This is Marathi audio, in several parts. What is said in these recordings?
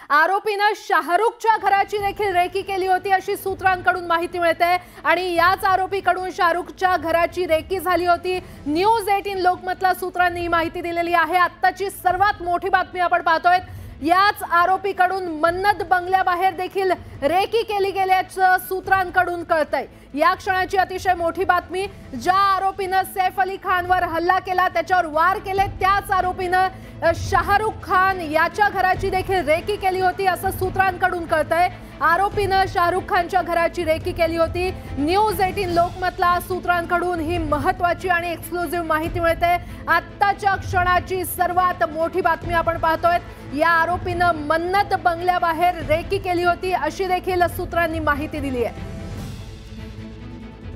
आरोपीनं शाहरुखच्या घराची देखील रेकी केली होती अशी सूत्रांकडून माहिती मिळते आणि याच आरोपीकडून शाहरुखच्या घराची रेकी झाली होती। न्यूज 18 लोकमतला सूत्रांनी माहिती दिलेली आहे। आत्ताची सर्वात मोठी बातमी आपण पाहतोय, याच आरोपीकडून मन्नत बंगल्याबाहेर देखील रेकी केली गेल्याचं सूत्रांकडून कळतंय। या क्षणाची अतिशय मोठी बातमी, ज्या आरोपीनं सैफ अली खानवर हल्ला केला, त्याच्यावर वार केले, त्याच आरोपीनं शाहरुख खान याच्या घराची देखील रेकी केली होती असं सूत्रांकडून कळतंय। आरोपीनं शाहरुख खानच्या घराची रेकी केली होती। न्यूज 18 लोकमतला सूत्रांकडून ही महत्त्वाची आणि एक्सक्लुझिव्ह माहिती मिळते। आत्ताच्या क्षणाची सर्वात मोठी बातमी आपण पाहतोय, या आरोपीनं मन्नत बंगल्याबाहेर रेकी केली होती अशी देखील सूत्रांनी माहिती दिली आहे।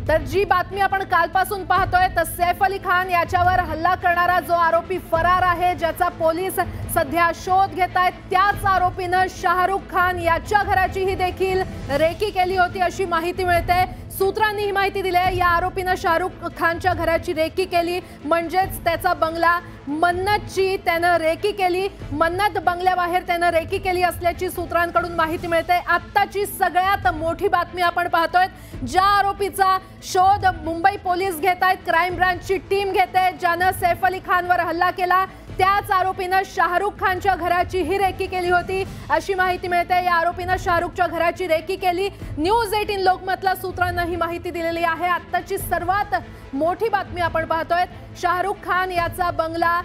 तर जी बातमी आपण कालपासून पाहतोय, तर सैफ अली खान याच्यावर हल्ला करणारा जो आरोपी फरार आहे, ज्याचा पोलीस सध्या शोध घेत आहेत, त्याच आरोपीनं शाहरुख खान याच्या घराची ही देखील रेकी केली होती अशी माहिती मिळते। सूत्रांनी ही माहिती दिली आहे, या आरोपीनं शाहरुख खानच्या घराची रेकी केली, म्हणजेच त्याचा बंगला मन्नतची त्यानं रेकी केली। मन्नत बंगल्याबाहेर त्यानं रेकी केली असल्याची सूत्रांकडून माहिती मिळते। आत्ताची सगळ्यात मोठी बातमी आपण पाहतोय, ज्या आरोपीचा शोध मुंबई पोलीस घेत आहेत, क्राईम ब्रांचची टीम घेते, ज्यानं सैफ अली खानवर हल्ला केला, त्याच आरोपीनं शाहरुख खानच्या घराची ही रेकी केली होती अशी माहिती मिळते। या आरोपीनं शाहरुखच्या घराची रेकी केली। न्यूज 18 लोकमतला सूत्रांना ही माहिती दिलेली आहे। आत्ताची सर्वात मोठी बातमी आपण पाहतोय, शाहरुख खान याचा बंगला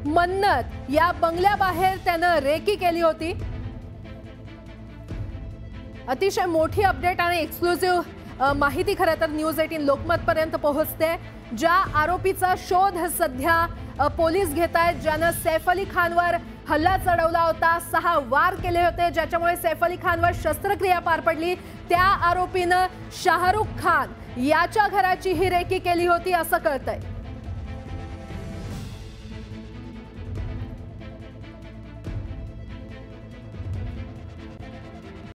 मन्नत या बंगल्याबाहेर त्यानं रेकी केली होती। अतिशय मोठी अपडेट आणि एक्सक्लुझिव्ह माहिती खरं तर न्यूज 18 लोकमत पर्यंत पोहोचते। ज्या आरोपीचा शोध सध्या पोलीस घेत आहेत, ज्यानं सैफ अली खानवर हल्ला चढवला होता, 6 वार केले होते, ज्याच्यामुळे सैफ अली खानवर शस्त्रक्रिया पार पडली, त्या आरोपीनं शाहरुख खान याच्या घराची ही रेकी केली होती असं कळतंय।